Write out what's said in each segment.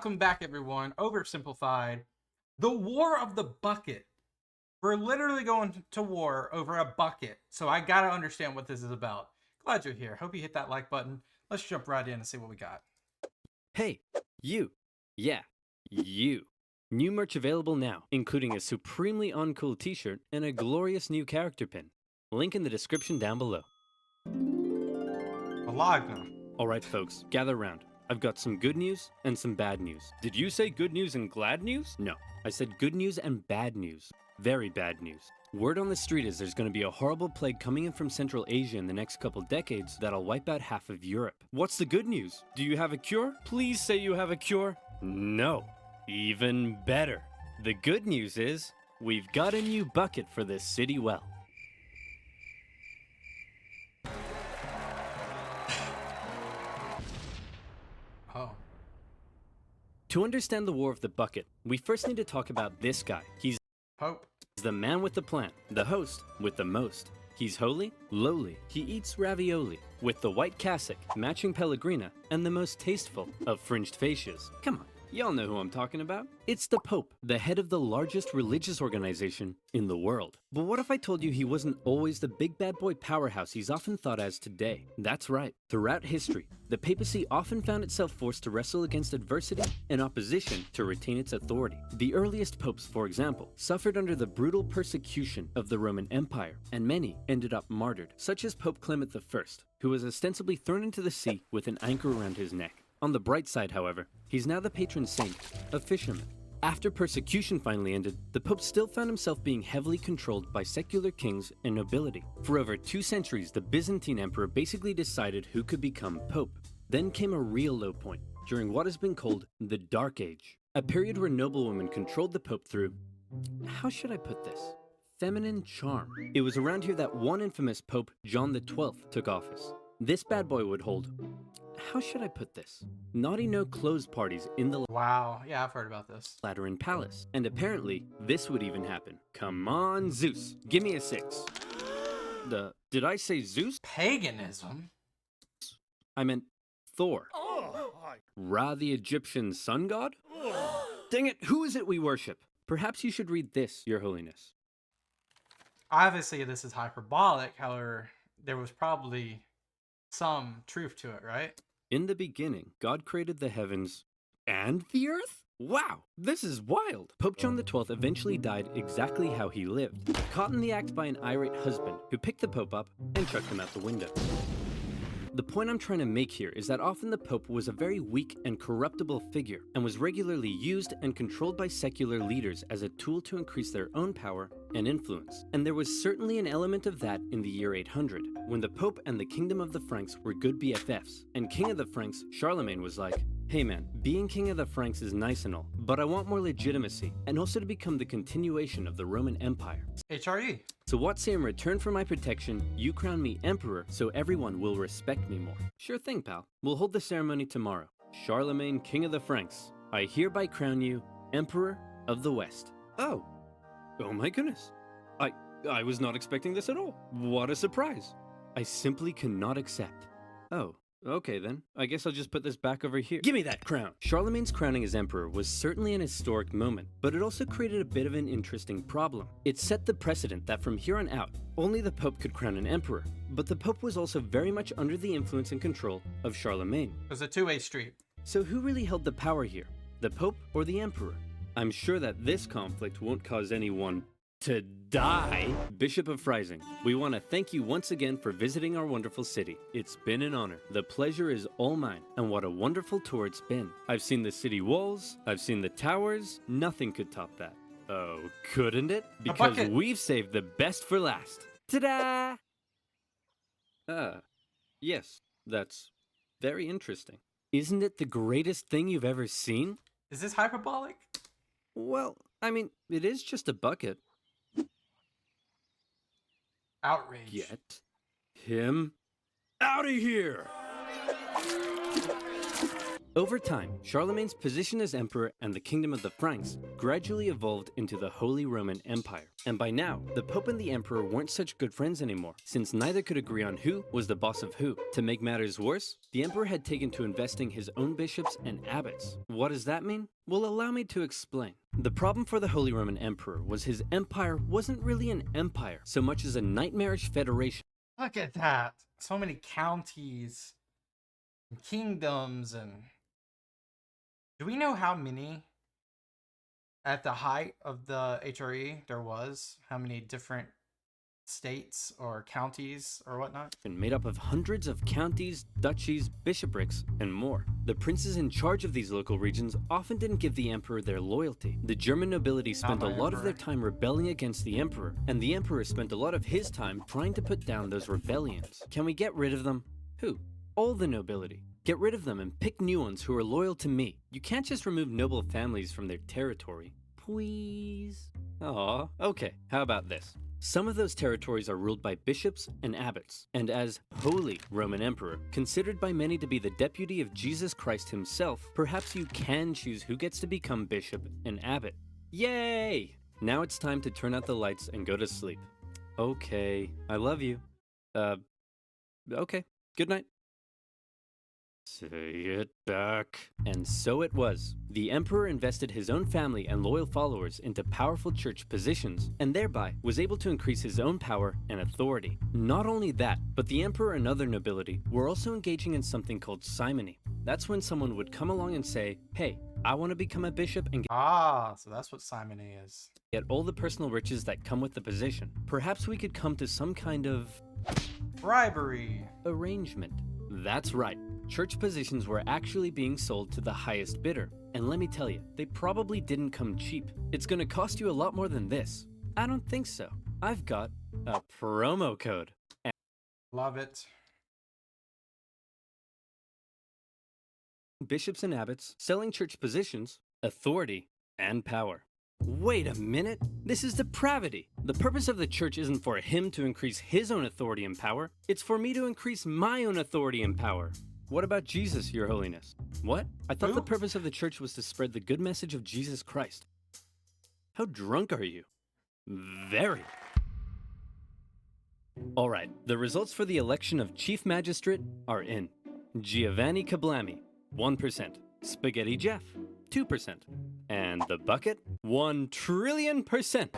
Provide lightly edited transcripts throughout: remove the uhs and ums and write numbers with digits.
Welcome back, everyone. Oversimplified. The War of the Bucket. We're literally going to war over a bucket, so I gotta understand what this is about. Glad you're here. Hope you hit that like button. Let's jump right in and see what we got. Hey, you. Yeah, you. New merch available now, including a supremely uncool t-shirt and a glorious new character pin. Link in the description down below. Bologna. Alright folks, gather round. I've got some good news and some bad news. Did you say good news and glad news? No, I said good news and bad news. Very bad news. Word on the street is there's going to be a horrible plague coming in from Central Asia in the next couple decades that'll wipe out half of Europe. What's the good news? Do you have a cure? Please say you have a cure. No. Even better. The good news is we've got a new bucket for this city well. Oh. To understand the War of the Bucket, we first need to talk about this guy. He's Pope. the man with the plan, the host with the most. He's holy, lowly. He eats ravioli with the white cassock, matching pellegrina, and the most tasteful of fringed fascias. Come on, y'all know who I'm talking about. It's the Pope, the head of the largest religious organization in the world. But what if I told you he wasn't always the big bad boy powerhouse he's often thought as today? That's right. Throughout history, the papacy often found itself forced to wrestle against adversity and opposition to retain its authority. The earliest popes, for example, suffered under the brutal persecution of the Roman Empire, and many ended up martyred, such as Pope Clement I, who was ostensibly thrown into the sea with an anchor around his neck. On the bright side, however, he's now the patron saint of fishermen. After persecution finally ended, the Pope still found himself being heavily controlled by secular kings and nobility. For over 2 centuries, the Byzantine emperor basically decided who could become Pope. Then came a real low point, during what has been called the Dark Age, a period where noblewomen controlled the Pope through, how should I put this? Feminine charm. It was around here that one infamous Pope, John XII, took office. This bad boy would hold, how should I put this? Naughty no-clothes parties in the Wow. Yeah, I've heard about this. Lateran Palace. And apparently, this would even happen. Come on, Zeus. Give me a 6. Did I say Zeus? Paganism? I meant Thor. Ra, the Egyptian sun god? Dang it, who is it we worship? Perhaps you should read this, Your Holiness. Obviously, this is hyperbolic. However, there was probably some truth to it, right? In the beginning, God created the heavens and the earth? Wow, this is wild. Pope John XII eventually died exactly how he lived, caught in the act by an irate husband who picked the Pope up and chucked him out the window. The point I'm trying to make here is that often the Pope was a very weak and corruptible figure and was regularly used and controlled by secular leaders as a tool to increase their own power and influence. And there was certainly an element of that in the year 800, when the Pope and the Kingdom of the Franks were good BFFs, and King of the Franks, Charlemagne, was like, hey man, being King of the Franks is nice and all, but I want more legitimacy, and also to become the continuation of the Roman Empire. HRE. So what say in return for my protection, you crown me emperor so everyone will respect me more? Sure thing, pal. We'll hold the ceremony tomorrow. Charlemagne, King of the Franks, I hereby crown you Emperor of the West. Oh my goodness. I was not expecting this at all. What a surprise. I simply cannot accept. Oh. Okay then, I guess I'll just put this back over here. Give me that crown! Charlemagne's crowning as emperor was certainly an historic moment, but it also created a bit of an interesting problem. It set the precedent that from here on out, only the Pope could crown an emperor, but the Pope was also very much under the influence and control of Charlemagne. It was a two-way street. So who really held the power here? The Pope or the emperor? I'm sure that this conflict won't cause anyone to die. Bishop of Freising, we want to thank you once again for visiting our wonderful city. It's been an honor. The pleasure is all mine, and what a wonderful tour it's been. I've seen the city walls, I've seen the towers, nothing could top that. Oh, couldn't it? Because we've saved the best for last. Ta-da! Yes, that's very interesting. Isn't it the greatest thing you've ever seen? Is this hyperbolic? Well, I mean, it is just a bucket. Outrage. Get him out of here! Over time, Charlemagne's position as emperor and the kingdom of the Franks gradually evolved into the Holy Roman Empire. And by now, the Pope and the Emperor weren't such good friends anymore, since neither could agree on who was the boss of who. To make matters worse, the Emperor had taken to investing his own bishops and abbots. What does that mean? Well, allow me to explain. The problem for the Holy Roman Emperor was his empire wasn't really an empire, so much as a nightmarish federation. Look at that. So many counties and kingdoms. And do we know how many at the height of the HRE there was? How many different states or counties or whatnot? And made up of hundreds of counties, duchies, bishoprics, and more. The princes in charge of these local regions often didn't give the emperor their loyalty. The German nobility spent a lot of their time rebelling against the emperor, and the emperor spent a lot of his time trying to put down those rebellions. Can we get rid of them? Who? All the nobility. Get rid of them and pick new ones who are loyal to me. You can't just remove noble families from their territory. Please? Aw, okay, how about this? Some of those territories are ruled by bishops and abbots, and as Holy Roman Emperor, considered by many to be the deputy of Jesus Christ himself, perhaps you can choose who gets to become bishop and abbot. Yay! Now it's time to turn out the lights and go to sleep. Okay, I love you. Okay, good night. Say it back. And so it was. The emperor invested his own family and loyal followers into powerful church positions, and thereby was able to increase his own power and authority. Not only that, but the emperor and other nobility were also engaging in something called simony. That's when someone would come along and say, hey, I want to become a bishop and So that's what simony is. get all the personal riches that come with the position. Perhaps we could come to some kind of Bribery. arrangement. That's right. Church positions were actually being sold to the highest bidder. And let me tell you, they probably didn't come cheap. It's gonna cost you a lot more than this. I don't think so. I've got a promo code. Love it. Bishops and abbots, selling church positions, authority, and power. Wait a minute. This is depravity. The purpose of the church isn't for him to increase his own authority and power. It's for me to increase my own authority and power. What about Jesus, Your Holiness? What? I thought the purpose of the church was to spread the good message of Jesus Christ. How drunk are you? Very. All right, the results for the election of Chief Magistrate are in. Giovanni Kablami, 1%. Spaghetti Jeff, 2%. And the bucket, 1 trillion%.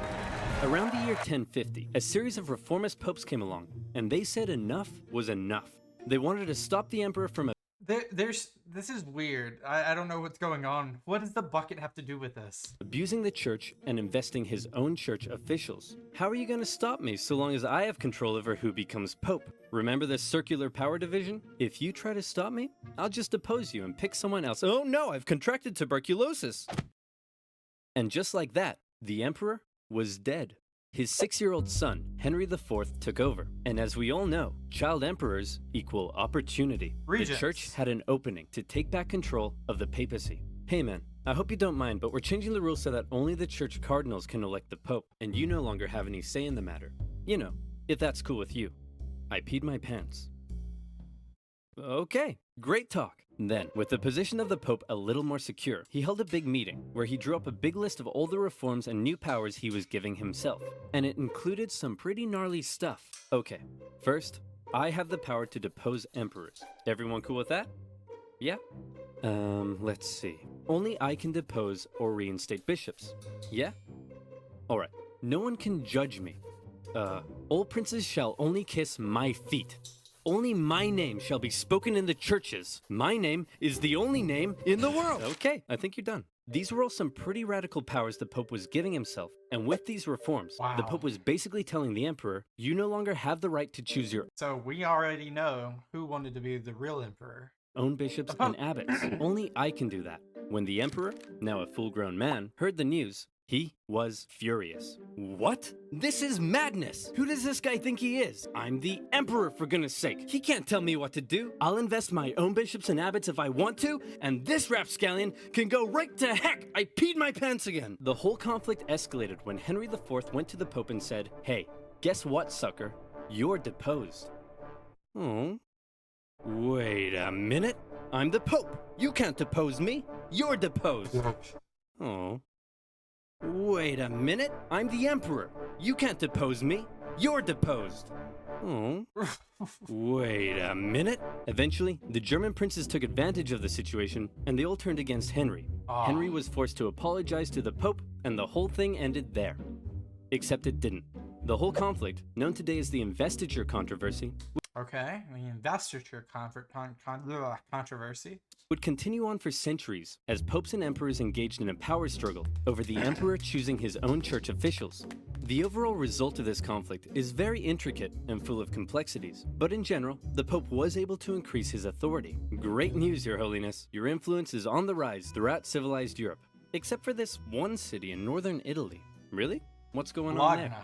Around the year 1050, a series of reformist popes came along, and they said enough was enough. They wanted to stop the emperor from This is weird. I don't know what's going on. What does the bucket have to do with this? abusing the church and investing his own church officials. How are you going to stop me so long as I have control over who becomes pope? Remember the circular power division? If you try to stop me, I'll just depose you and pick someone else. Oh no, I've contracted tuberculosis. And just like that, the emperor was dead. His 6-year-old son, Henry IV, took over. And as we all know, child emperors equal opportunity. Regents. The church had an opening to take back control of the papacy. Hey man, I hope you don't mind, but we're changing the rules so that only the church cardinals can elect the pope, and you no longer have any say in the matter. You know, if that's cool with you. I peed my pants. Okay, great talk. Then, with the position of the Pope a little more secure, he held a big meeting where he drew up a big list of all the reforms and new powers he was giving himself. And it included some pretty gnarly stuff. Okay, first, I have the power to depose emperors. Everyone cool with that? Yeah? Let's see. Only I can depose or reinstate bishops. Yeah? Alright, no one can judge me. All princes shall only kiss my feet. Only my name shall be spoken in the churches. My name is the only name in the world. Okay, I think you're done. These were all some pretty radical powers the Pope was giving himself. And with these reforms, the Pope was basically telling the Emperor, you no longer have the right to choose your So we already know who wanted to be the real emperor. own bishops and abbots. Only I can do that. When the Emperor, now a full-grown man, heard the news, he was furious. What? This is madness! Who does this guy think he is? I'm the Emperor, for goodness sake. He can't tell me what to do. I'll invest my own bishops and abbots if I want to, and this rapscallion can go right to heck! I peed my pants again! The whole conflict escalated when Henry IV went to the Pope and said, hey, guess what, sucker? You're deposed. Oh. Wait a minute. I'm the Pope. You can't depose me. You're deposed. Oh. Wait a minute. I'm the Emperor. You can't depose me. You're deposed. Oh. Wait a minute. Eventually, the German princes took advantage of the situation and they all turned against Henry. Henry was forced to apologize to the Pope and the whole thing ended there. Except it didn't. The whole conflict, known today as the investiture controversy, Okay, the investiture controversy would continue on for centuries as popes and emperors engaged in a power struggle over the emperor choosing his own church officials. The overall result of this conflict is very intricate and full of complexities, but in general, the Pope was able to increase his authority. Great news, Your Holiness. Your influence is on the rise throughout civilized Europe, except for this one city in northern Italy. Really? What's going on there?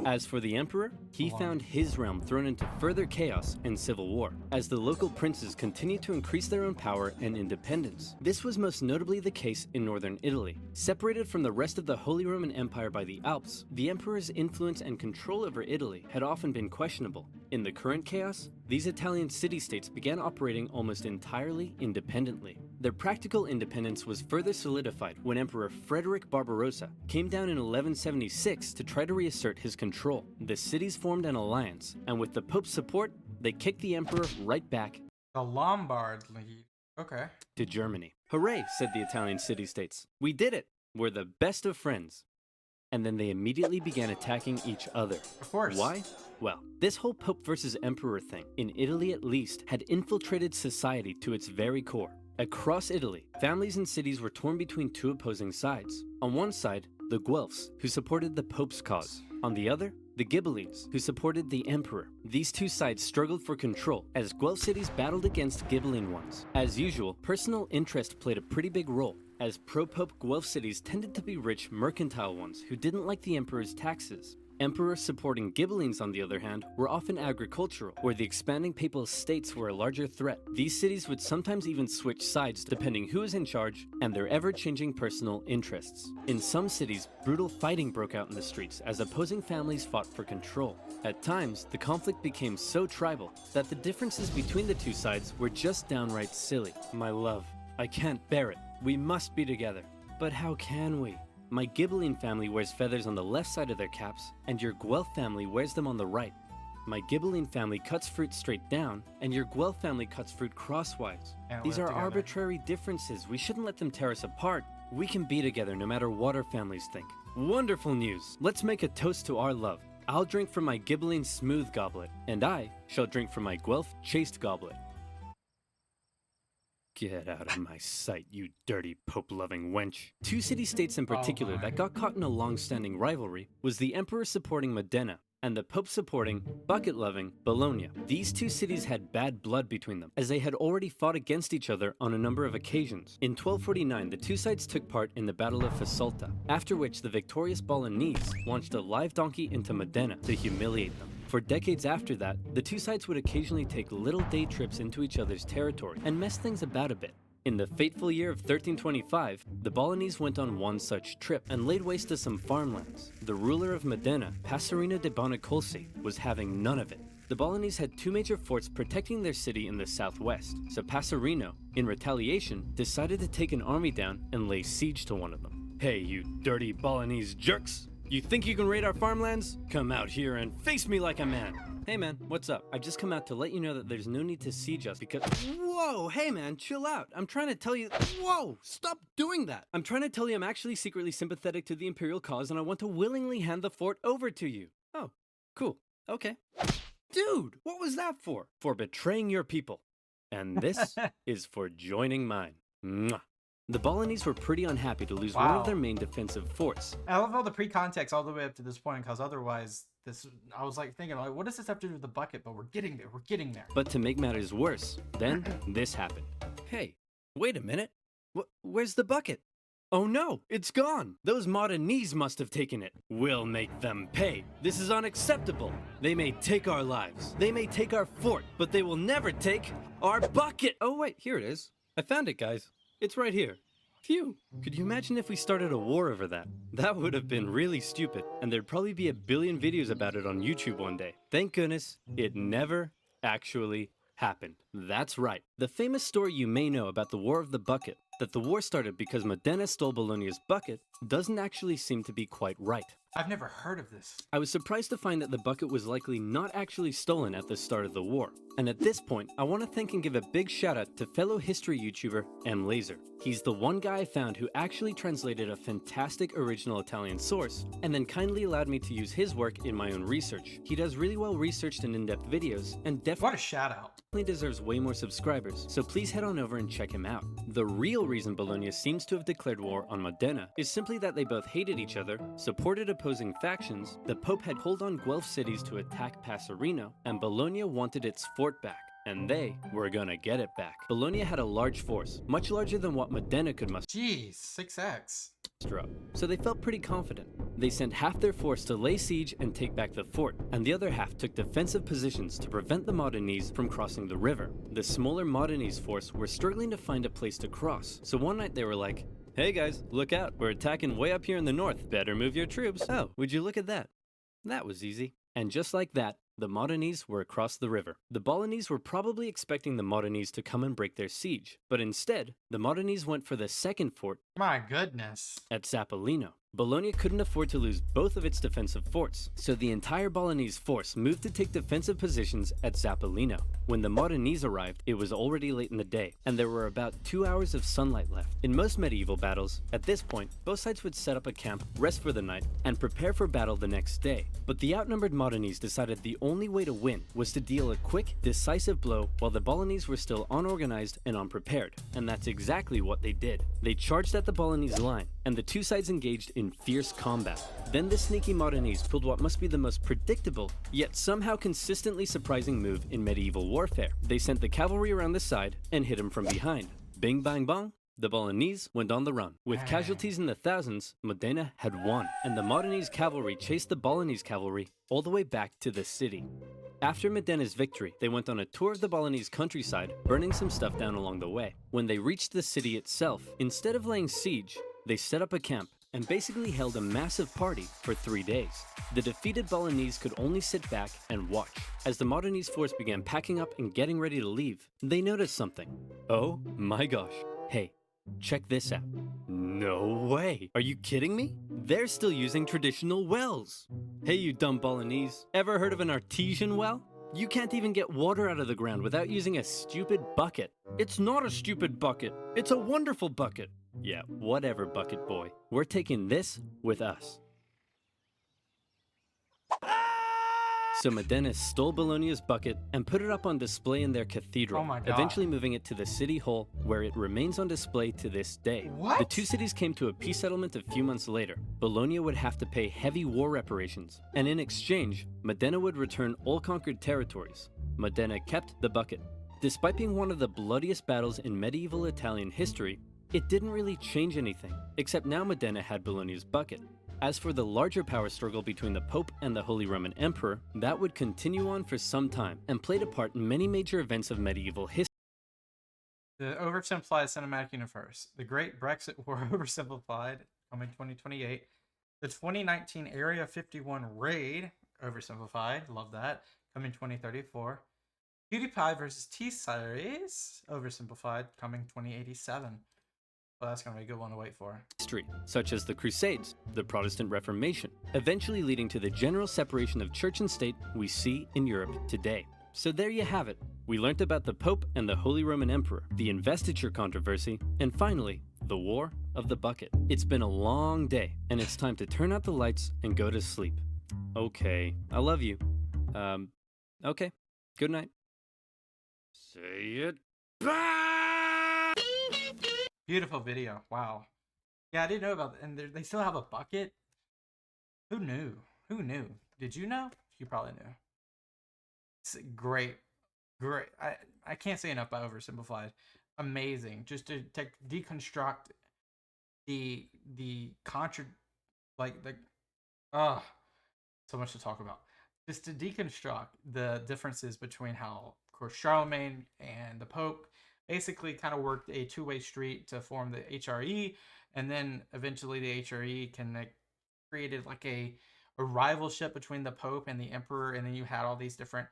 As for the emperor, he found his realm thrown into further chaos and civil war, as the local princes continued to increase their own power and independence. This was most notably the case in northern Italy. Separated from the rest of the Holy Roman Empire by the Alps, the emperor's influence and control over Italy had often been questionable. In the current chaos, these Italian city-states began operating almost entirely independently. Their practical independence was further solidified when Emperor Frederick Barbarossa came down in 1176 to try to reassert his control. The cities formed an alliance, and with the Pope's support, they kicked the emperor right back the Lombard League. Okay. to Germany. Hooray, said the Italian city-states. We did it! We're the best of friends. And then they immediately began attacking each other. Of course. Why? Well, this whole Pope versus Emperor thing, in Italy at least, had infiltrated society to its very core. Across Italy, families and cities were torn between two opposing sides. On one side, the Guelphs, who supported the Pope's cause. On the other, the Ghibellines, who supported the Emperor. These two sides struggled for control as Guelph cities battled against Ghibelline ones. As usual, personal interest played a pretty big role, as pro-Pope Guelph cities tended to be rich mercantile ones who didn't like the Emperor's taxes. Emperors supporting Ghibellines, on the other hand, were often agricultural, where the expanding papal states were a larger threat. These cities would sometimes even switch sides depending who was in charge and their ever-changing personal interests. In some cities, brutal fighting broke out in the streets as opposing families fought for control. At times, the conflict became so tribal that the differences between the two sides were just downright silly. My love, I can't bear it. We must be together. But how can we? My Ghibelline family wears feathers on the left side of their caps, and your Guelph family wears them on the right. My Ghibelline family cuts fruit straight down, and your Guelph family cuts fruit crosswise. These are arbitrary differences. We shouldn't let them tear us apart. We can be together no matter what our families think. Wonderful news. Let's make a toast to our love. I'll drink from my Ghibelline smooth goblet, and I shall drink from my Guelph chaste goblet. Get out of my sight, you dirty Pope-loving wench. Two city-states in particular that got caught in a long-standing rivalry was the Emperor supporting Modena and the Pope supporting bucket-loving Bologna. These two cities had bad blood between them, as they had already fought against each other on a number of occasions. In 1249, the two sides took part in the Battle of Fasolta, after which the victorious Bolognese launched a live donkey into Modena to humiliate them. For decades after that, the two sides would occasionally take little day trips into each other's territory and mess things about a bit. In the fateful year of 1325, the Bolognese went on one such trip and laid waste to some farmlands. The ruler of Modena, Passerino de Bonacolsi, was having none of it. The Bolognese had two major forts protecting their city in the southwest, so Passerino, in retaliation, decided to take an army down and lay siege to one of them. Hey, you dirty Bolognese jerks! You think you can raid our farmlands? Come out here and face me like a man. Hey man, what's up? I've just come out to let you know that there's no need to siege us because— Whoa, hey man, chill out. I'm trying to tell you— Whoa, stop doing that. I'm trying to tell you I'm actually secretly sympathetic to the imperial cause and I want to willingly hand the fort over to you. Oh, cool. Okay. Dude, what was that for? For betraying your people. And this is for joining mine. Mwah. The Bolognese were pretty unhappy to lose one of their main defensive forts. I love all the pre-context all the way up to this point, because otherwise, I was like thinking, like, what does this have to do with the bucket? But we're getting there. We're getting there. But to make matters worse, then this happened. Hey, wait a minute. Where's the bucket? Oh no, it's gone. Those Modenese must have taken it. We'll make them pay. This is unacceptable. They may take our lives. They may take our fort, but they will never take our bucket. Oh wait, here it is. I found it, guys. It's right here. Phew. Could you imagine if we started a war over that? That would have been really stupid, and there'd probably be a billion videos about it on YouTube one day. Thank goodness it never actually happened. That's right. The famous story you may know about the War of the Bucket, that the war started because Modena stole Bologna's bucket, doesn't actually seem to be quite right. I've never heard of this. I was surprised to find that the bucket was likely not actually stolen at the start of the war. And at this point, I want to thank and give a big shout out to fellow history YouTuber M Laser. He's the one guy I found who actually translated a fantastic original Italian source, and then kindly allowed me to use his work in my own research. He does really well researched and in-depth videos, and What a shout out. deserves way more subscribers, so please head on over and check him out. The real reason Bologna seems to have declared war on Modena is simply that they both hated each other, supported opposing factions, the Pope had called on Guelph cities to attack Passerino, and Bologna wanted its fort back. And they were gonna get it back. Bologna had a large force, much larger than what Modena could muster Jeez, 6x. up, so they felt pretty confident. They sent half their force to lay siege and take back the fort, and the other half took defensive positions to prevent the Modenese from crossing the river. The smaller Modenese force were struggling to find a place to cross, so one night they were like, "Hey guys, look out, we're attacking way up here in the north, better move your troops." Oh, would you look at that? That was easy. And just like that, the Modenese were across the river. The Bolognese were probably expecting the Modenese to come and break their siege, but instead, the Modenese went for the second fort My goodness. at Zappolino. Bologna couldn't afford to lose both of its defensive forts, so the entire Bolognese force moved to take defensive positions at Zappolino. When the Modenese arrived, it was already late in the day, and there were about 2 hours of sunlight left. In most medieval battles, at this point, both sides would set up a camp, rest for the night, and prepare for battle the next day. But the outnumbered Modenese decided the only way to win was to deal a quick, decisive blow while the Bolognese were still unorganized and unprepared, and that's exactly what they did. They charged at the Bolognese line, and the two sides engaged in fierce combat. Then the sneaky Modenese pulled what must be the most predictable, yet somehow consistently surprising move in medieval warfare. They sent the cavalry around the side and hit them from behind. Bing bang bong, the Bolognese went on the run. With casualties in the thousands, Modena had won, and the Modenese cavalry chased the Bolognese cavalry all the way back to the city. After Modena's victory, they went on a tour of the Bolognese countryside, burning some stuff down along the way. When they reached the city itself, instead of laying siege, they set up a camp and basically held a massive party for 3 days. The defeated Bolognese could only sit back and watch. As the Modenese force began packing up and getting ready to leave, they noticed something. Oh my gosh. Hey, check this out. No way. Are you kidding me? They're still using traditional wells. Hey, you dumb Bolognese. Ever heard of an artesian well? You can't even get water out of the ground without using a stupid bucket. It's not a stupid bucket. It's a wonderful bucket. Yeah, whatever, bucket boy. We're taking this with us. So Modena stole Bologna's bucket and put it up on display in their cathedral, Oh my God. eventually moving it to the city hall, where it remains on display to this day. What? The two cities came to a peace settlement a few months later. Bologna would have to pay heavy war reparations, and in exchange, Modena would return all conquered territories. Modena kept the bucket. Despite being one of the bloodiest battles in medieval Italian history, it didn't really change anything, except now Modena had Bologna's bucket. As for the larger power struggle between the Pope and the Holy Roman Emperor, that would continue on for some time and played a part in many major events of medieval history. The Oversimplified Cinematic Universe. The Great Brexit War Oversimplified, coming 2028. The 2019 Area 51 Raid, Oversimplified, love that, coming 2034. PewDiePie versus T-Series, Oversimplified, coming 2087. Well, that's going to be a good one to wait for. Such as the Crusades, the Protestant Reformation, eventually leading to the general separation of church and state we see in Europe today. So there you have it. We learnt about the Pope and the Holy Roman Emperor, the investiture controversy, and finally, the War of the Bucket. It's been a long day, and it's time to turn out the lights and go to sleep. Okay, I love you. Okay, good night. Say it back! Beautiful video. Wow. Yeah, I didn't know about that. And they still have a bucket? Who knew? Who knew? Did you know? You probably knew. It's great. Great. I can't say enough about Oversimplified. Amazing. Just to deconstruct so much to talk about. Just to deconstruct the differences between how, of course, Charlemagne and the Pope basically kind of worked a two-way street to form the HRE, and then eventually the HRE created like a rivalship between the Pope and the Emperor, and then you had all these different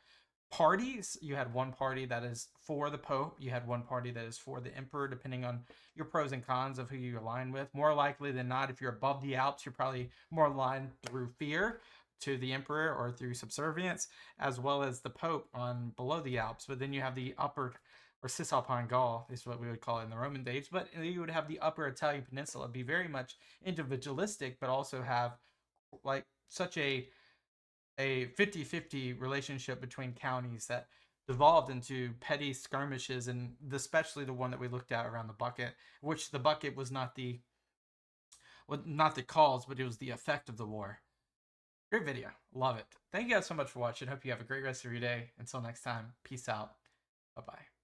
parties. You had one party that is for the Pope. You had one party that is for the Emperor, depending on your pros and cons of who you align with. More likely than not, if you're above the Alps, you're probably more aligned through fear to the Emperor or through subservience, as well as the Pope on below the Alps. But then you have the upper or Cisalpine Gaul, is what we would call it in the Roman days. But you would have the upper Italian peninsula be very much individualistic, but also have like such a 50-50 relationship between counties that devolved into petty skirmishes, and especially the one that we looked at around the bucket, which the bucket was not the cause, but it was the effect of the war. Great video. Love it. Thank you guys so much for watching. Hope you have a great rest of your day. Until next time, peace out. Bye-bye.